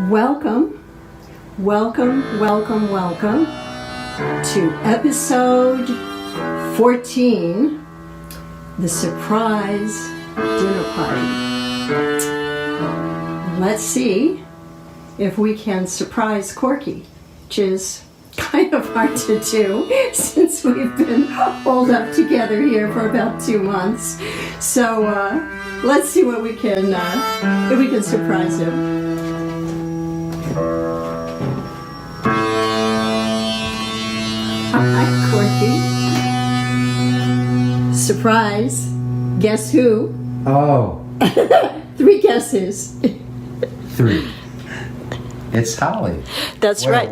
Welcome to episode 14, the surprise dinner party. Let's see if we can surprise Corky, which is kind of hard to do since we've been holed up together here for about 2 months. So let's see what we can, if we can surprise him. Hi, Corky. Surprise. Guess who? Oh. 3 guesses. 3. It's Holly. That's right.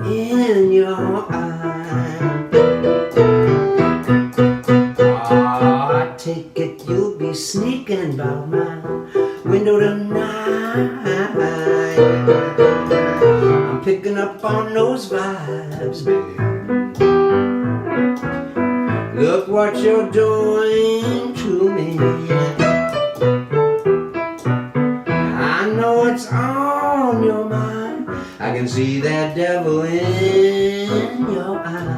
In your eye. on those vibes, baby. Look what you're doing to me. I know it's on your mind. I can see that devil in your eyes.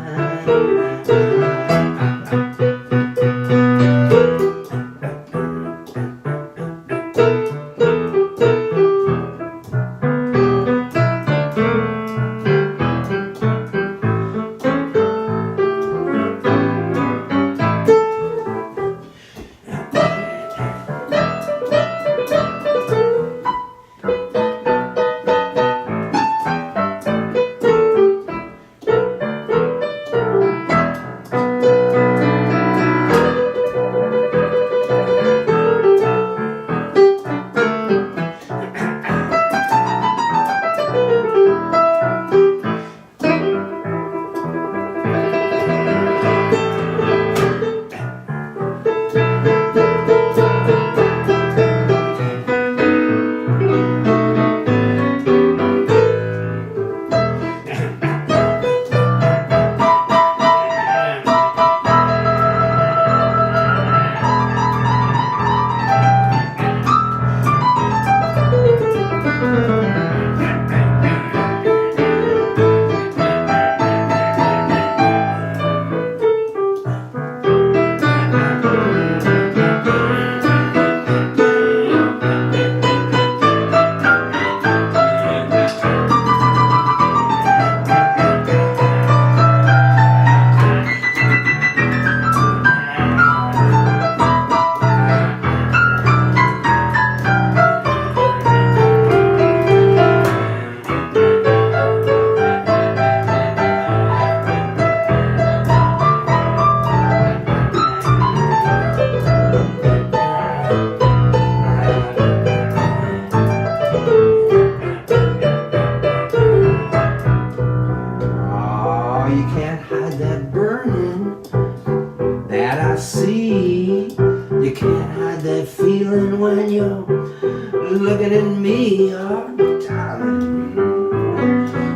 Looking at me, oh darling,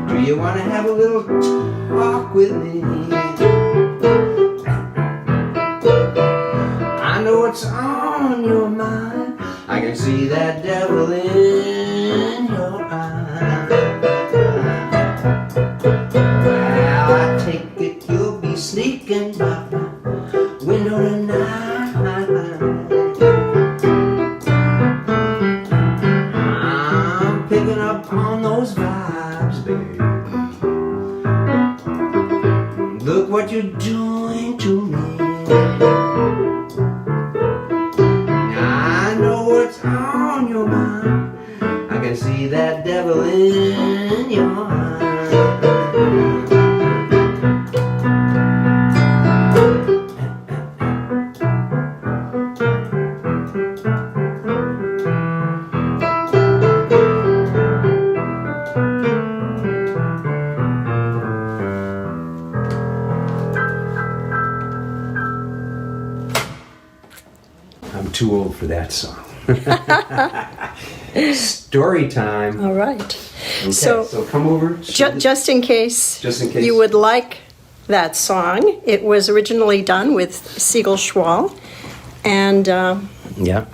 do you want to have a little talk with me? I know it's on your mind. I can see that devil in your eyes. Well, I take it you'll be sneaking by my window tonight. Picking up on those vibes, babe. Look what you're doing to me. I know what's on your mind. I can see that devil in your eyes. Too old for that song. Story time. All right. Okay, so come over. Just in case you would like that song, it was originally done with Siegel-Schwall, and Yeah.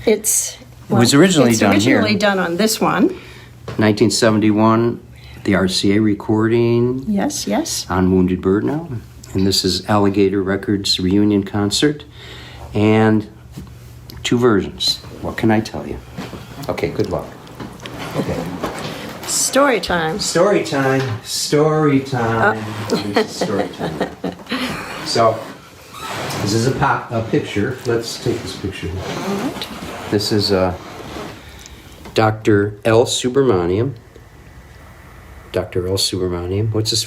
it was originally done here. Originally done on this one. 1971, the RCA recording. Yes, yes. On Wounded Bird now. And this is Alligator Records reunion concert. And 2 versions. What can I tell you? Okay, good luck. Okay. Story time. Story time. Story time. This is story time. So, this is a picture. Let's take this picture. All right. This is Dr. L. Subramaniam. Dr. L. Subramaniam. What's his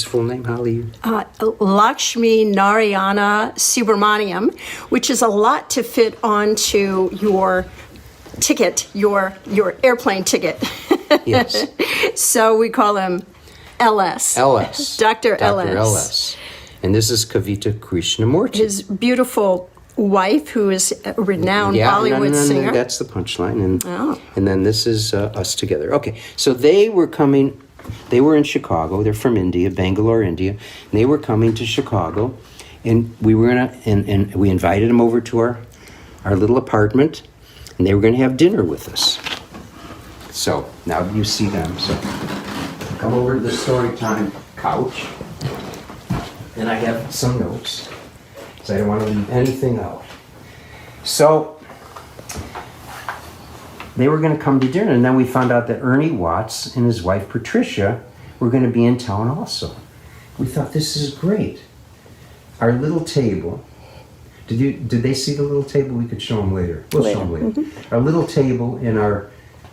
full name, Holly? Lakshmi Narayana Subramaniam, which is a lot to fit onto your ticket, your airplane ticket. Yes. So we call him LS. LS. Dr. LS. Dr. LS. And this is Kavita Krishnamurti. His beautiful wife, who is a renowned Bollywood singer. That's the punchline. And then this is us together. Okay, so they were coming They were in Chicago. They're from India, Bangalore, India. And they were coming to Chicago, and we were and we invited them over to our little apartment, and they were going to have dinner with us. So now you see them. So come over to the story time couch, and I have some notes, so I don't want to leave anything out. So they were going to come to dinner, and then we found out that Ernie Watts and his wife Patricia were going to be in town also. We thought, this is great. Our little table. Did they see the little table? We could show them later. We'll show them later. Mm-hmm. Our little table in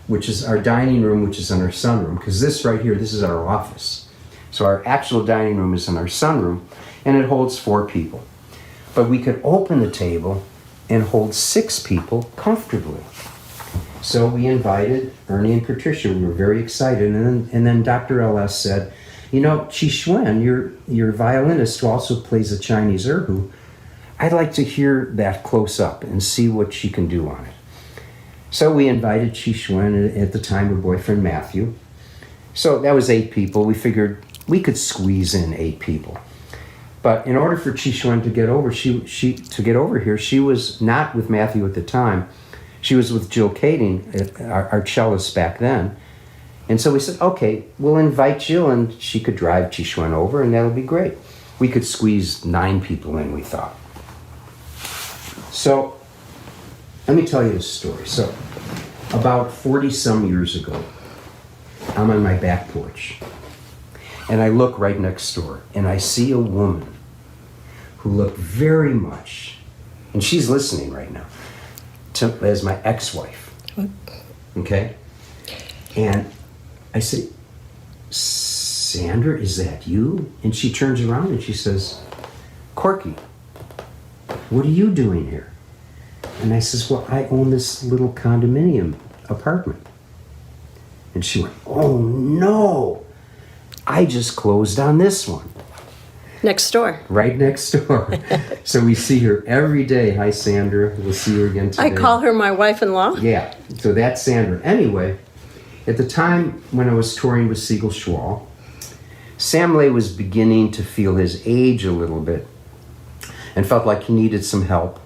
which is our dining room, which is in our sunroom, because this right here, this is our office. So our actual dining room is in our sunroom, and it holds 4 people. But we could open the table and hold 6 people comfortably. So we invited Ernie and Patricia. We were very excited. And then Dr. L.S. said, you know, Chi Xuan, your violinist who also plays a Chinese erhu, I'd like to hear that close up and see what she can do on it. So we invited Chi Xuan, at the time her boyfriend Matthew. So that was 8 people. We figured we could squeeze in 8 people. But in order for Chi Xuan to get over, to get over here, she was not with Matthew at the time. She was with Jill Kading, our cellist back then. And so we said, okay, we'll invite Jill, and she could drive Chi Xuan over, and that'll be great. We could squeeze 9 people in, we thought. So let me tell you this story. So about 40-some years ago, I'm on my back porch, and I look right next door, and I see a woman who looked very much, and she's listening right now, as my ex-wife. Okay? And I say, Sandra, is that you? And she turns around and she says, Corky, what are you doing here? And I says, well, I own this little condominium apartment. And she went, oh no, I just closed on this one. Next door. Right next door. So we see her every day. Hi, Sandra. We'll see her again today. I call her my wife-in-law. Yeah, so that's Sandra. Anyway, at the time when I was touring with Siegel-Schwall, Sam Lay was beginning to feel his age a little bit and felt like he needed some help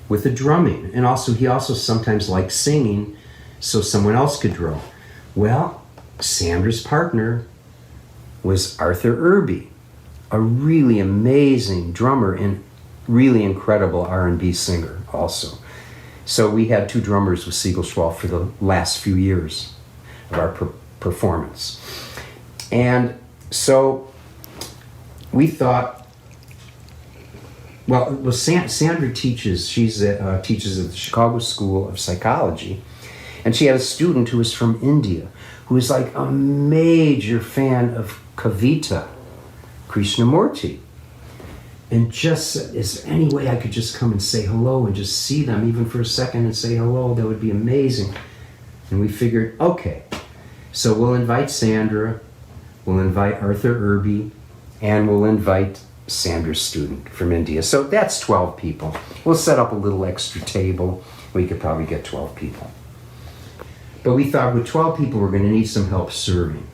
with the drumming. And he also sometimes liked singing so someone else could drum. Well, Sandra's partner was Arthur Irby, a really amazing drummer and really incredible R&B singer also. So we had 2 drummers with Siegel-Schwall for the last few years of our performance. And so we thought, well, Sandra teaches, teaches at the Chicago School of Psychology, and she had a student who was from India, who was like a major fan of Kavita Krishnamurti. And just said, is there any way I could just come and say hello and just see them even for a second and say hello? That would be amazing. And we figured, okay, so we'll invite Sandra, we'll invite Arthur Irby, and we'll invite Sandra's student from India. So that's 12 people. We'll set up a little extra table. We could probably get 12 people. But we thought with 12 people, we're going to need some help serving.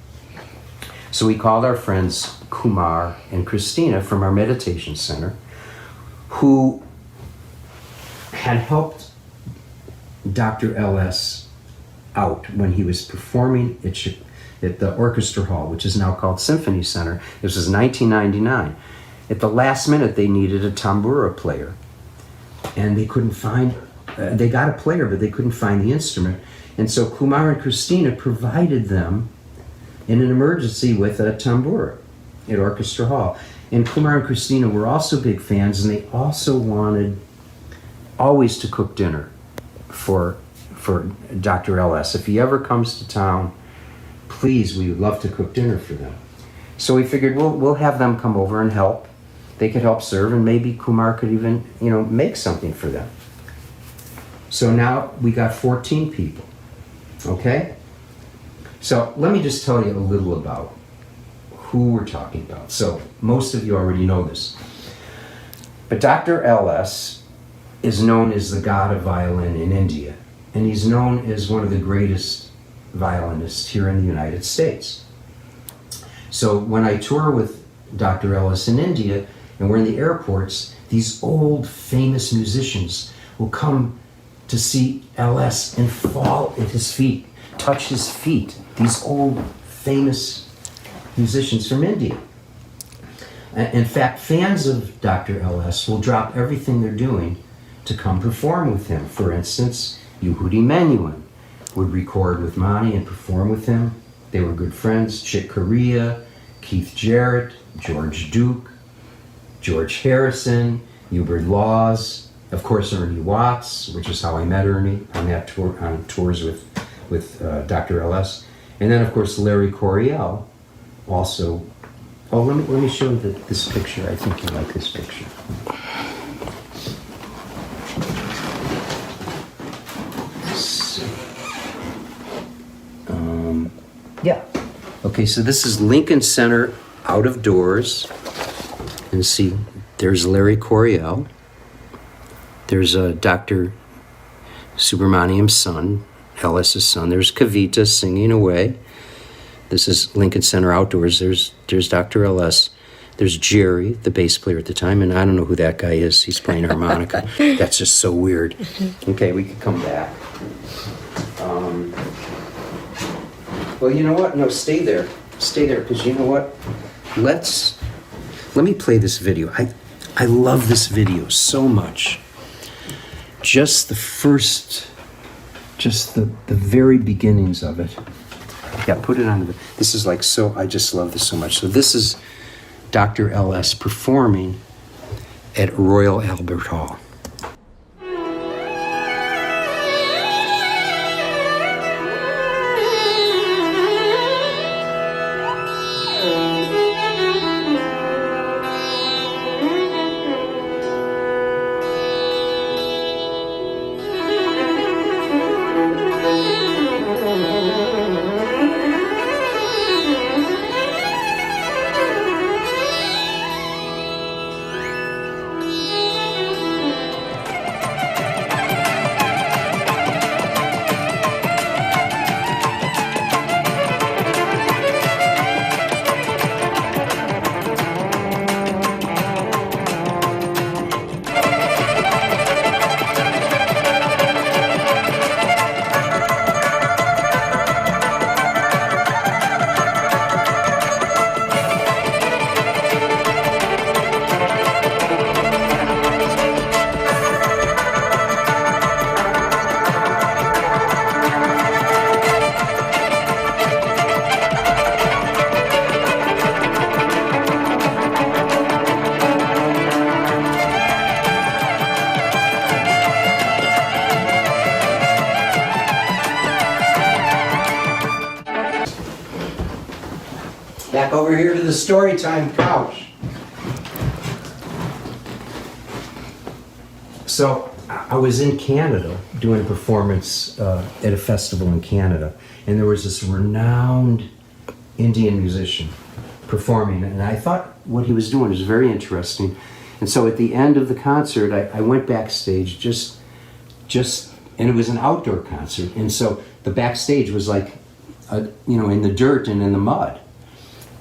So we called our friends Kumar and Christina from our meditation center, who had helped Dr. L.S. out when he was performing at the Orchestra Hall, which is now called Symphony Center. This was 1999. At the last minute, they needed a tambura player, and they couldn't find. They got a player, but they couldn't find the instrument. And so Kumar and Christina provided them in an emergency with a tambura at Orchestra Hall. And Kumar and Christina were also big fans, and they also wanted always to cook dinner for Dr. L.S. If he ever comes to town, please, we would love to cook dinner for them. So we figured we'll have them come over and help. They could help serve, and maybe Kumar could even, make something for them. So now we got 14 people, okay? So let me just tell you a little about who we're talking about. So most of you already know this. But Dr. L.S. is known as the god of violin in India. And he's known as one of the greatest violinist here in the United States. So when I tour with Dr. Ellis in India, and we're in the airports, these old famous musicians will come to see LS and fall at his feet, touch his feet. These old famous musicians from India. In fact, fans of Dr. LS will drop everything they're doing to come perform with him. For instance, Yehudi Menuhin would record with Mani and perform with him. They were good friends. Chick Corea, Keith Jarrett, George Duke, George Harrison, Hubert Laws, of course Ernie Watts, which is how I met Ernie on that tour, on tours with Dr. LS, and then of course Larry Coryell, also. Oh, let me show you this picture. I think you like this picture. Yeah. Okay, so this is Lincoln Center out of doors. And see, there's Larry Coryell. There's Dr. Subramaniam's son, Ellis's son. There's Kavita singing away. This is Lincoln Center outdoors. There's Dr. LS. There's Jerry, the bass player at the time, and I don't know who that guy is. He's playing harmonica. That's just so weird. Okay, we could come back. Well, you know what? No, stay there. Stay there, because you know what? Let me play this video. I love this video so much. Just the very beginnings of it. Yeah, put it on this is like so, I just love this so much. So this is Dr. LS performing at Royal Albert Hall. Back over here to the story time couch. So I was in Canada doing a performance at a festival in Canada, and there was this renowned Indian musician performing, and I thought what he was doing was very interesting. And so at the end of the concert, I went backstage just, and it was an outdoor concert, and so the backstage was like, in the dirt and in the mud.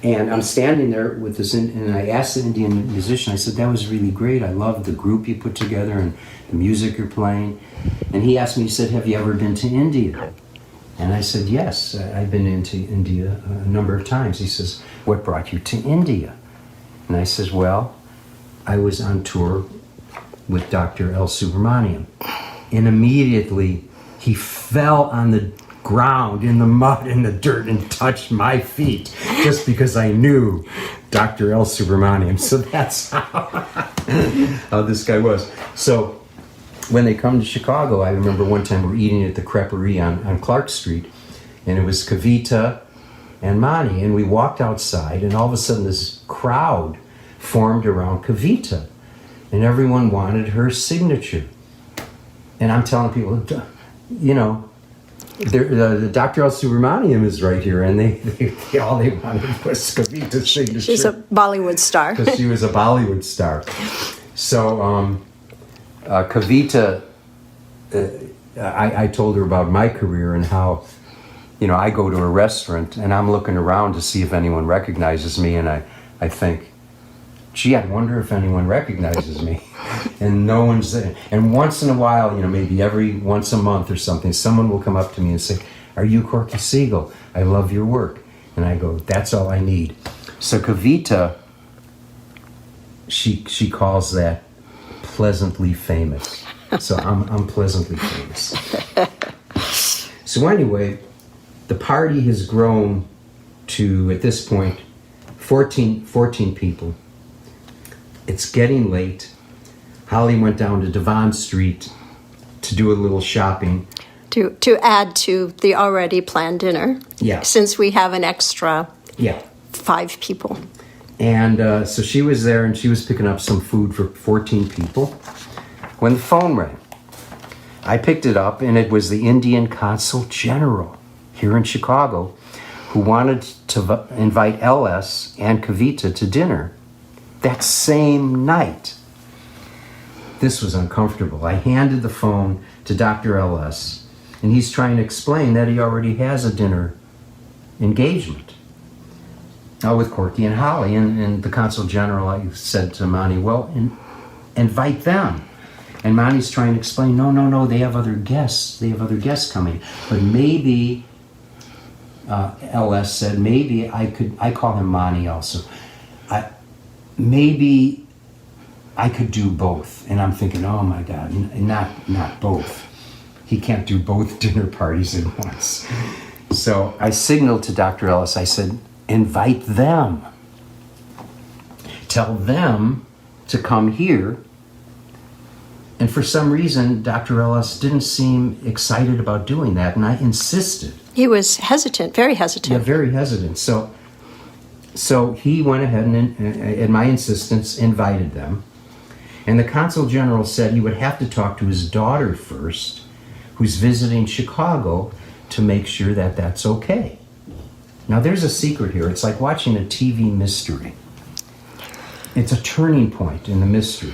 And I'm standing there with this, and I asked the Indian musician, I said, that was really great. I loved the group you put together and the music you're playing. And he asked me, he said, have you ever been to India? And I said, yes, I've been into India a number of times. He says, what brought you to India? And I says, well, I was on tour with Dr. L. Subramaniam. And immediately he fell on the ground in the mud and the dirt and touched my feet just because I knew Dr. L. Subramaniam. So that's how this guy was. So when they come to Chicago, I remember one time we're eating at the creperie on Clark Street, and it was Kavita and Mani, and we walked outside, and all of a sudden this crowd formed around Kavita, and everyone wanted her signature. And I'm telling people, the Dr. L. Subramaniam is right here, and they all they wanted was Kavita's signature. She's a Bollywood star. Because she was a Bollywood star. So Kavita, I told her about my career and how you know, I go to a restaurant and I'm looking around to see if anyone recognizes me, and I think, gee, I wonder if anyone recognizes me. And no one's there. And once in a while, you know, maybe every once a month or something, someone will come up to me and say, "Are you Corky Siegel? I love your work." And I go, "That's all I need." So Kavita, she calls that pleasantly famous. So I'm pleasantly famous. So anyway, the party has grown to, at this point, 14 people. It's getting late. Holly went down to Devon Street to do a little shopping. To add to the already planned dinner. Yeah. Since we have an extra Yeah. 5 people. And so she was there and she was picking up some food for 14 people when the phone rang. I picked it up and it was the Indian Consul General here in Chicago who wanted to invite LS and Kavita to dinner that same night. This was uncomfortable. I handed the phone to Dr. LS and he's trying to explain that he already has a dinner engagement with Corky and Holly. And the Consul General, I said to Monty, well, invite them. And Monty's trying to explain, no, they have other guests. They have other guests coming. But maybe, LS said, maybe I call him Monty also. Maybe I could do both. And I'm thinking, oh my God, not both. He can't do both dinner parties at once. So I signaled to Dr. Ellis, I said, invite them. Tell them to come here. And for some reason, Dr. Ellis didn't seem excited about doing that, and I insisted. He was hesitant, very hesitant. Yeah, very hesitant. So he went ahead and, at my insistence, invited them. And the Consul General said he would have to talk to his daughter first, who's visiting Chicago, to make sure that that's okay. Now, there's a secret here. It's like watching a TV mystery. It's a turning point in the mystery.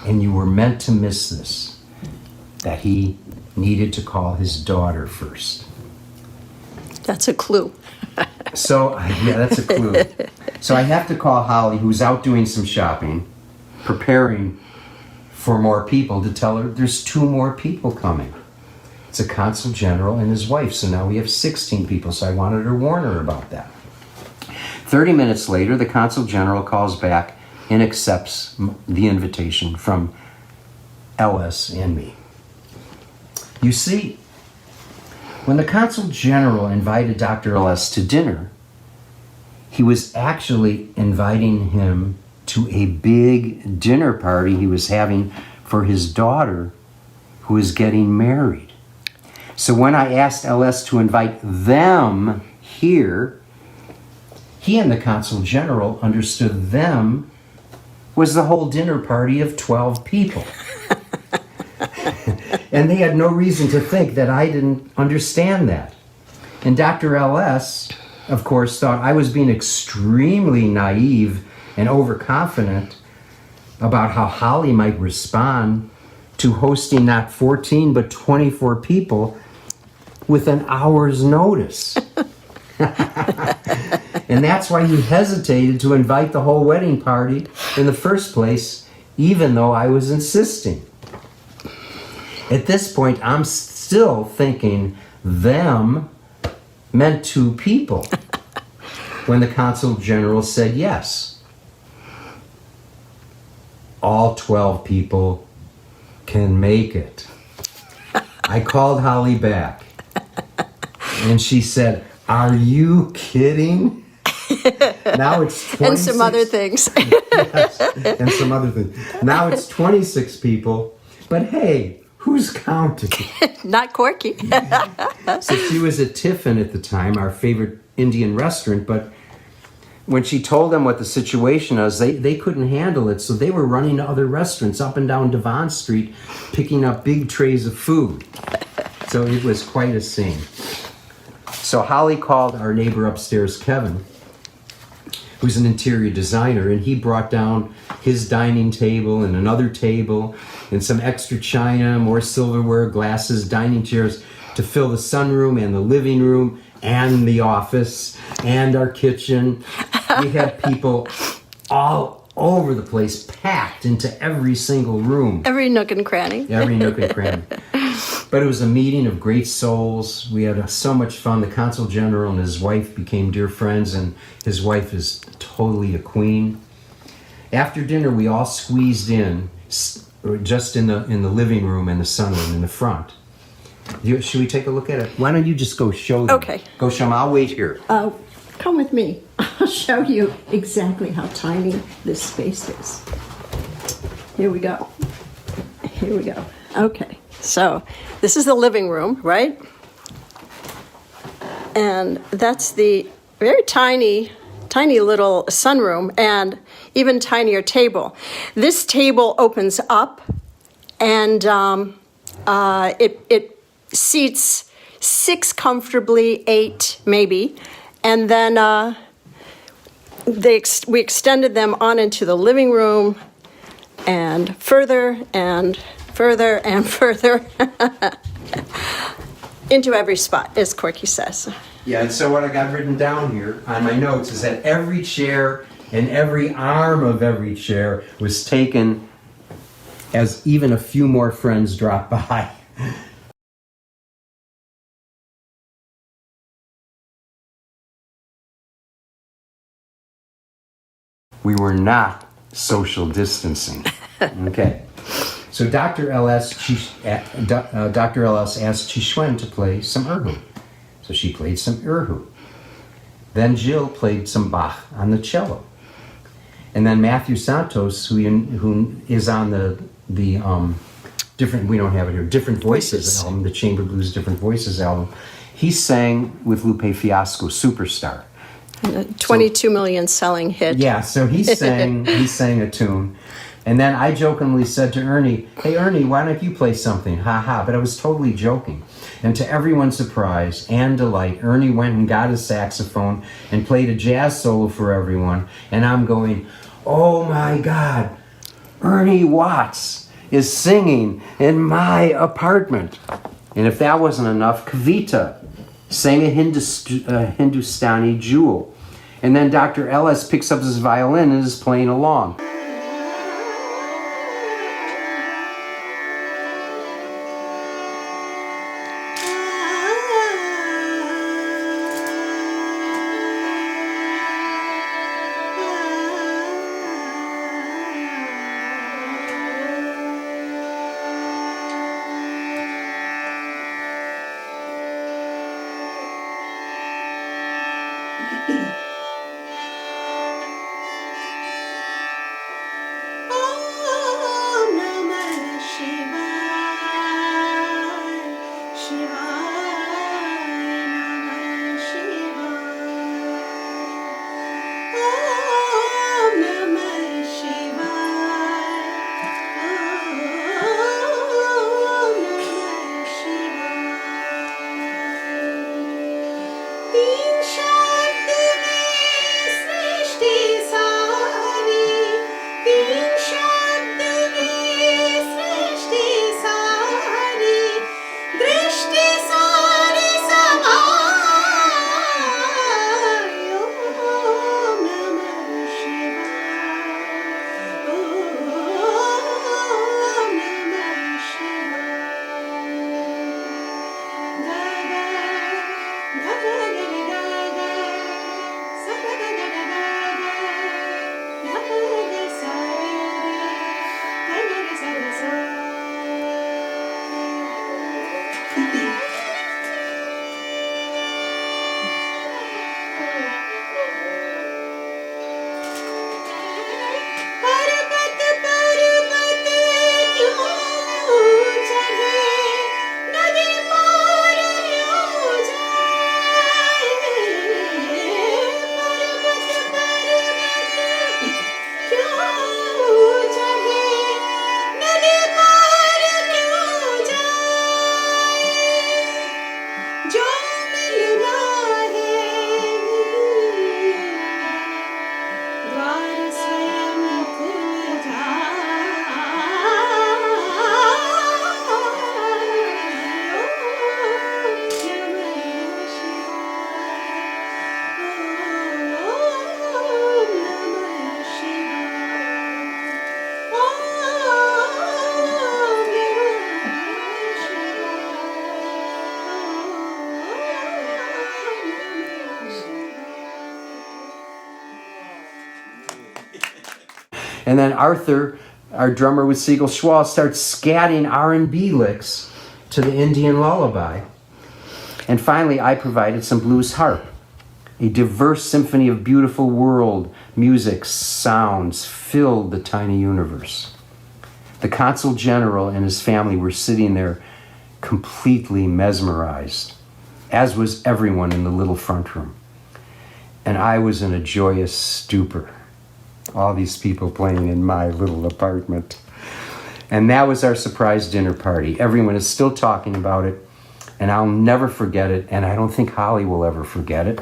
And you were meant to miss this, that he needed to call his daughter first. That's a clue. So, yeah, that's a clue. So I have to call Holly, who's out doing some shopping, preparing for more people, to tell her there's 2 more people coming. It's a Consul General and his wife, so now we have 16 people, so I wanted to warn her about that. 30 minutes later, the Consul General calls back and accepts the invitation from LS and me. You see, when the Consul General invited Dr. LS to dinner, he was actually inviting him to a big dinner party he was having for his daughter who is getting married. So when I asked LS to invite them here, he and the Consul General understood them was the whole dinner party of 12 people. And they had no reason to think that I didn't understand that. And Dr. LS, of course, thought I was being extremely naive and overconfident about how Holly might respond to hosting not 14 but 24 people with an hour's notice. And that's why he hesitated to invite the whole wedding party in the first place, even though I was insisting. At this point, I'm still thinking them meant 2 people when the Consul General said yes. All 12 people can make it. I called Holly back and she said, "Are you kidding?" Now it's 26. And some other things. Yes, and some other things. Now it's 26 people, but hey, who's counting? Not Corky. So she was at Tiffin at the time, our favorite Indian restaurant, but when she told them what the situation was, they couldn't handle it, so they were running to other restaurants up and down Devon Street, picking up big trays of food. So it was quite a scene. So Holly called our neighbor upstairs, Kevin, who's an interior designer, and he brought down his dining table and another table and some extra china, more silverware, glasses, dining chairs to fill the sunroom and the living room and the office and our kitchen. We had people all over the place, packed into every single room. Every nook and cranny. Every nook and cranny. But it was a meeting of great souls. We had so much fun. The consul general and his wife became dear friends, and his wife is totally a queen. After dinner, we all squeezed in, just in the living room and the sunroom in the front. Should we take a look at it? Why don't you just go show them? Okay. Go show them. I'll wait here. Come with me. I'll show you exactly how tiny this space is. Here we go. Here we go. Okay. So this is the living room, right? And that's the very tiny little sunroom and even tinier table. This table opens up and it seats 6 comfortably, 8 maybe. And then we extended them on into the living room and further and further and further into every spot, as Corky says. Yeah, and so what I got written down here on my notes is that every chair and every arm of every chair was taken as even a few more friends dropped by. We were not social distancing. Okay. So Dr. L.S. asked Chishwen to play some erhu. So she played some erhu. Then Jill played some Bach on the cello. And then Matthew Santos, who is on the different, we don't have it here, Different Voices album, the Chamber Blues Different Voices album, he sang with Lupe Fiasco, Superstar. 22 million selling hit. Yeah, so he sang a tune. And then I jokingly said to Ernie, "Hey Ernie, why don't you play something?" Ha ha. But I was totally joking. And to everyone's surprise and delight, Ernie went and got his saxophone and played a jazz solo for everyone. And I'm going, "Oh my God, Ernie Watts is singing in my apartment." And if that wasn't enough, Kavita sang a Hindustani jewel. And then Dr. Ellis picks up his violin and is playing along. And then Arthur, our drummer with Siegel-Schwall, starts scatting R&B licks to the Indian lullaby. And finally, I provided some blues harp, a diverse symphony of beautiful world music sounds filled the tiny universe. The consul general and his family were sitting there completely mesmerized, as was everyone in the little front room. And I was in a joyous stupor. All these people playing in my little apartment. And that was our surprise dinner party. Everyone is still talking about it, and I'll never forget it, and I don't think Holly will ever forget it.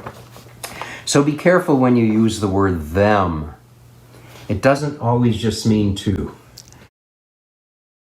So be careful when you use the word them. It doesn't always just mean two.